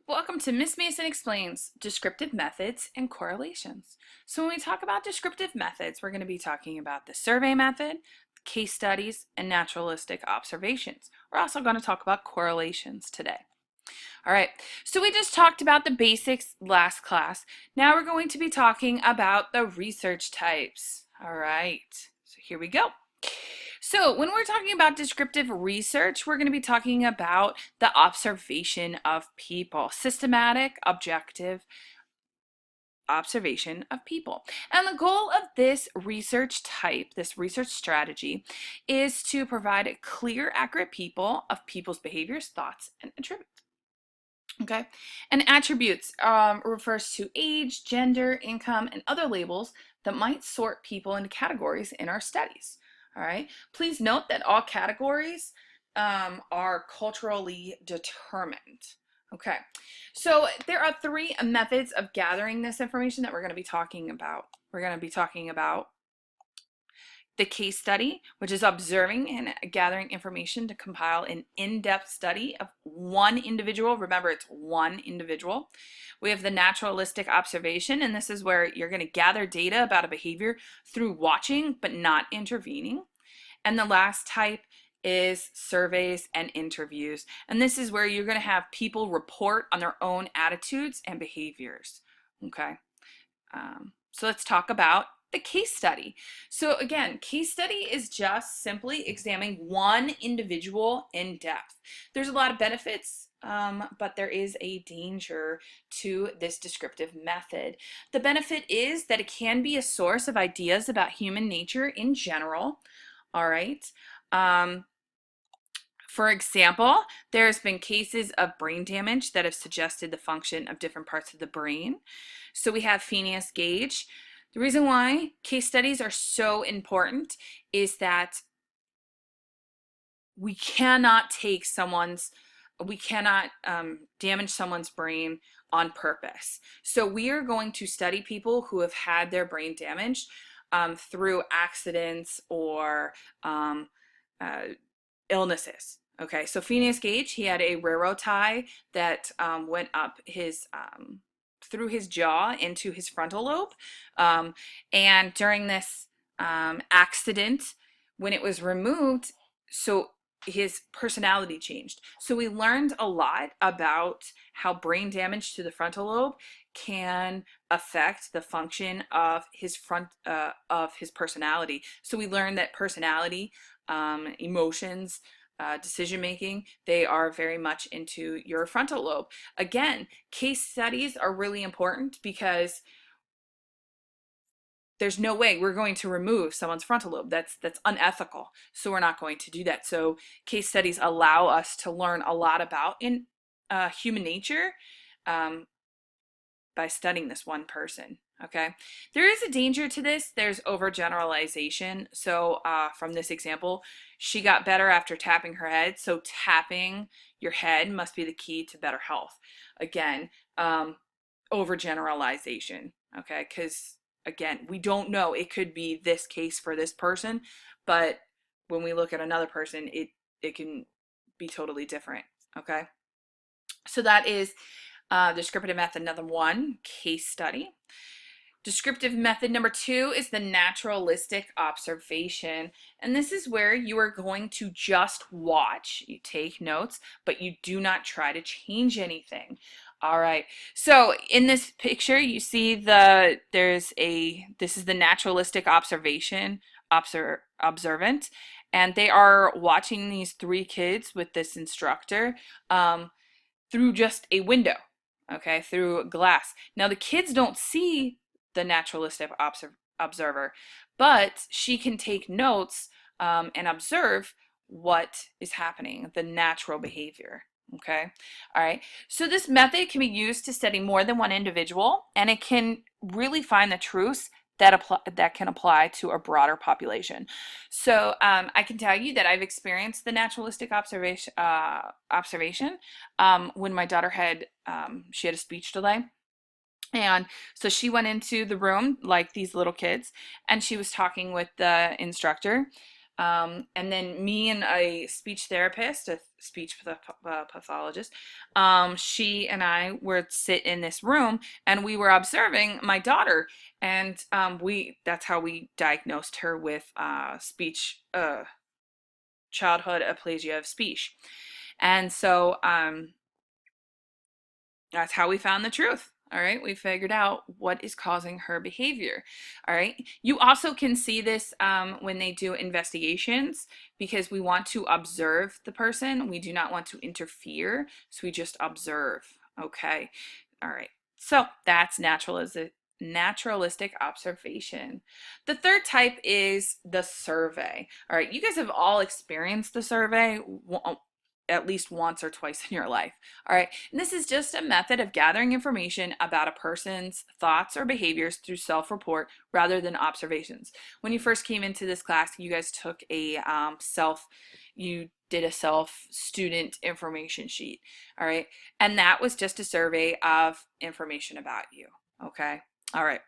Welcome to Miss Mason Explains Descriptive Methods and Correlations. So when we talk about descriptive methods, we're going to be talking about the survey method, case studies, and naturalistic observations. We're also going to talk about correlations today. All right, so we just talked about the basics last class. Now we're going to be talking about the research types. All right, so here we go. So when we're talking about descriptive research, we're going to be talking about the observation of people, systematic, objective observation of people. And the goal of this research type, this research strategy, is to provide a clear, accurate people of people's behaviors, thoughts, and attributes. Okay, and attributes refers to age, gender, income, and other labels that might sort people into categories in our studies. All right, please note that all categories are culturally determined. Okay, so there are three methods of gathering this information that we're going to be talking about. We're going to be talking about the case study, which is observing and gathering information to compile an in-depth study of one individual. Remember, it's one individual. We have the naturalistic observation, and this is where you're going to gather data about a behavior through watching but not intervening. And the last type is surveys and interviews. And this is where you're going to have people report on their own attitudes and behaviors. Okay, so let's talk about the case study. So again, case study is just simply examining one individual in depth. There's a lot of benefits, but there is a danger to this descriptive method. The benefit is that it can be a source of ideas about human nature in general. All right. For example, there's been cases of brain damage that have suggested the function of different parts of the brain. So we have Phineas Gage. The reason why case studies are so important is that we cannot damage someone's brain on purpose. So we are going to study people who have had their brain damaged through accidents or illnesses. Okay, so Phineas Gage, he had a railroad tie that went up his through his jaw into his frontal lobe. And during this accident, when it was removed, so his personality changed. So we learned a lot about how brain damage to the frontal lobe can affect the function of his personality. So we learned that personality, emotions, decision making, they are very much into your frontal lobe. Again, case studies are really important because there's no way we're going to remove someone's frontal lobe. That's unethical. So we're not going to do that. So case studies allow us to learn a lot about human nature by studying this one person. Okay, there is a danger to this. There's overgeneralization. So from this example, she got better after tapping her head. So tapping your head must be the key to better health. Again, overgeneralization. Okay, because again, we don't know. It could be this case for this person, but when we look at another person, it can be totally different. Okay, so that is descriptive method number one, case study. Descriptive method number two is the naturalistic observation. And this is where you are going to just watch. You take notes, but you do not try to change anything. All right. So in this picture, you see this is the naturalistic observant, and they are watching these three kids with this instructor through just a window, okay, through glass. Now the kids don't see the naturalistic observer, but she can take notes and observe what is happening, the natural behavior. Okay, all right. So this method can be used to study more than one individual, and it can really find the truths that can apply to a broader population. So I can tell you that I've experienced the naturalistic observation when my daughter she had a speech delay. And so she went into the room like these little kids, and she was talking with the instructor. And then me and a speech therapist, a speech pathologist, she and I were sit in this room and we were observing my daughter, and that's how we diagnosed her with speech childhood aplasia of speech. And so that's how we found the truth. All right, we figured out what is causing her behavior. All right, you also can see this when they do investigations, because we want to observe the person. We do not want to interfere, so we just observe. Okay, all right, so that's naturalistic observation. The third type is the survey. All right, you guys have all experienced the survey at least once or twice in your life. All right, and this is just a method of gathering information about a person's thoughts or behaviors through self-report rather than observations. When you first came into this class, you guys took a you did a self-student information sheet. All right, and that was just a survey of information about you. Okay, all right.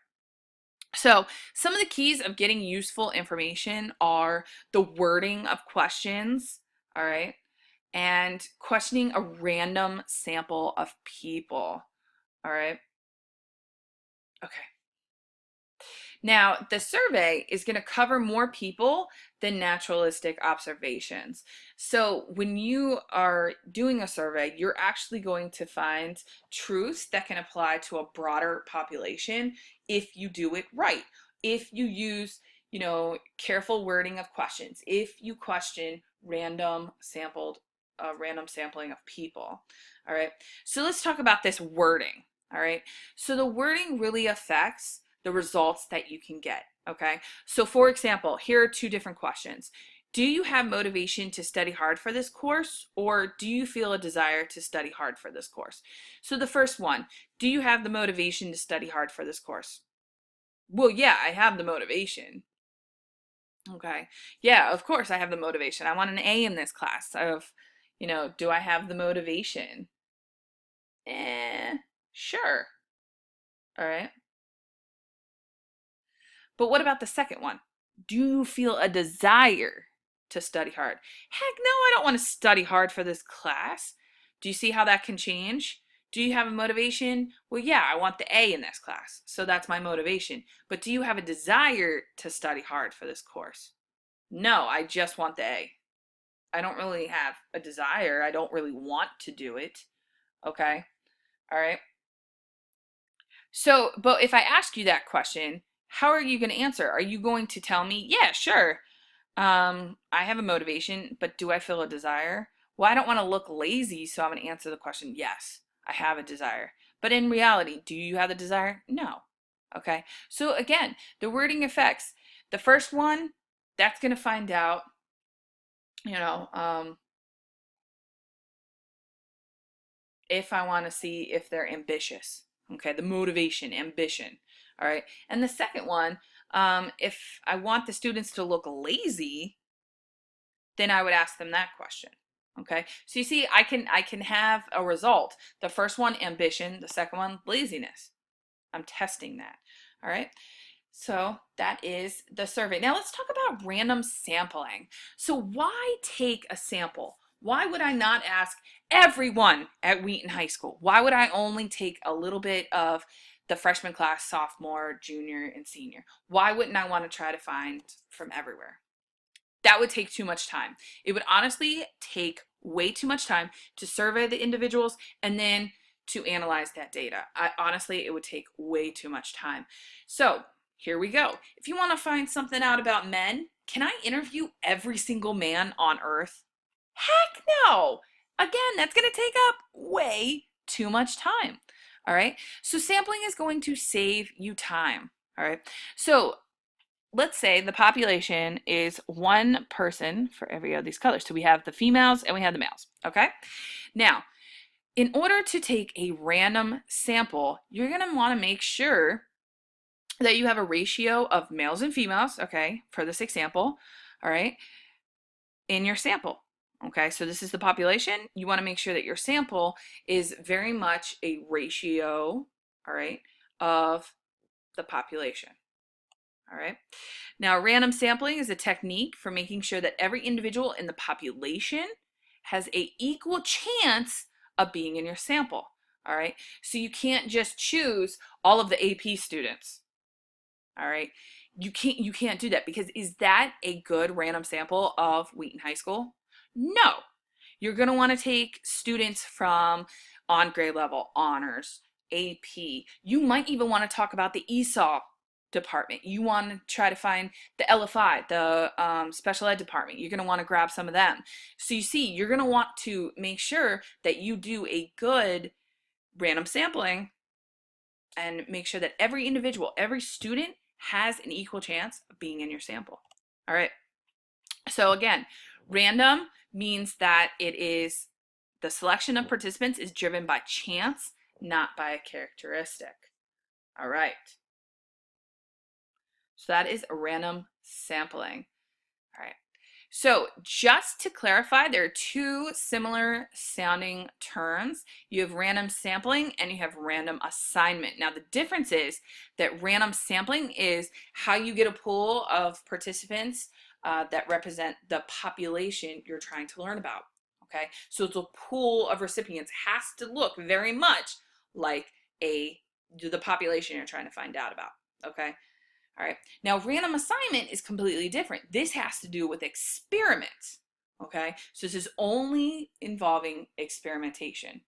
So some of the keys of getting useful information are the wording of questions, all right, and questioning a random sample of people, all right? Okay. Now, the survey is going to cover more people than naturalistic observations. So when you are doing a survey, you're actually going to find truths that can apply to a broader population if you do it right. If you use, careful wording of questions, if you question random sampling of people. All right. So let's talk about this wording. All right. So the wording really affects the results that you can get. Okay. So for example, here are two different questions. Do you have motivation to study hard for this course, or do you feel a desire to study hard for this course? So the first one, do you have the motivation to study hard for this course? Well, yeah, I have the motivation. Okay. Yeah, of course I have the motivation. I want an A in this class. Do I have the motivation? Sure. All right. But what about the second one? Do you feel a desire to study hard? Heck no, I don't want to study hard for this class. Do you see how that can change? Do you have a motivation? Well, yeah, I want the A in this class, so that's my motivation. But do you have a desire to study hard for this course? No, I just want the A. I don't really have a desire. I don't really want to do it. Okay? All right? So, but if I ask you that question, how are you going to answer? Are you going to tell me, yeah, sure, I have a motivation, but do I feel a desire? Well, I don't want to look lazy, so I'm going to answer the question, yes, I have a desire. But in reality, do you have the desire? No. Okay. So again, the wording affects. The first one, that's going to find out, you know, if I want to see if they're ambitious. Okay, the motivation, ambition. All right. And the second one, if I want the students to look lazy, then I would ask them that question. Okay. So you see, I can have a result. The first one, ambition. The second one, laziness. I'm testing that. All right. So that is the survey. Now let's talk about random sampling. So why take a sample? Why would I not ask everyone at Wheaton High School? Why would I only take a little bit of the freshman class, sophomore, junior, and senior? Why wouldn't I want to try to find from everywhere? That would take too much time. It would honestly take way too much time to survey the individuals and then to analyze that data. Honestly, it would take way too much time. So here we go. If you want to find something out about men, can I interview every single man on earth? Heck no. Again, that's going to take up way too much time. All right. So sampling is going to save you time. All right. So let's say the population is one person for every of these colors. So we have the females and we have the males. Okay. Now, in order to take a random sample, you're going to want to make sure that you have a ratio of males and females, okay, for this example, all right, in your sample. Okay, so this is the population. You want to make sure that your sample is very much a ratio, all right, of the population. All right. Now, random sampling is a technique for making sure that every individual in the population has an equal chance of being in your sample. All right. So you can't just choose all of the AP students. All right. You can't do that, because is that a good random sample of Wheaton High School? No. You're going to want to take students from on grade level, honors, AP. You might even want to talk about the ESOL department. You want to try to find the LFI, the special ed department. You're going to want to grab some of them. So you see, you're going to want to make sure that you do a good random sampling and make sure that every individual, every student has an equal chance of being in your sample. All right. So again, random means that it is the selection of participants is driven by chance, not by a characteristic. All right. So that is random sampling. All right. So just to clarify, there are two similar sounding terms. You have random sampling and you have random assignment. Now the difference is that random sampling is how you get a pool of participants that represent the population you're trying to learn about. Okay, so the pool of recipients has to look very much like the population you're trying to find out about. Okay. All right. Now, random assignment is completely different. This has to do with experiments. Okay. So this is only involving experimentation.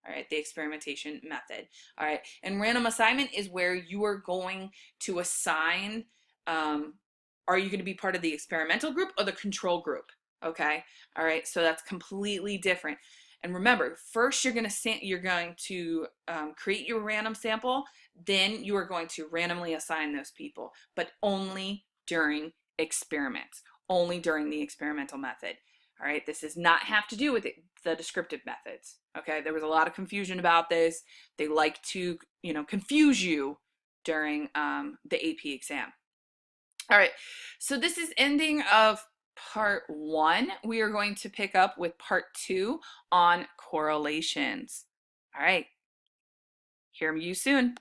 All right. The experimentation method. All right. And random assignment is where you are going to assign, are you going to be part of the experimental group or the control group? Okay. All right. So that's completely different. And remember, first you're going to create your random sample, then you are going to randomly assign those people, but only during experiments, only during the experimental method. All right, this does not have to do with the descriptive methods. Okay, there was a lot of confusion about this. They like to, confuse you during the AP exam. All right, so this is ending of part 1. We are going to pick up with part 2 on correlations. All right, hear you soon.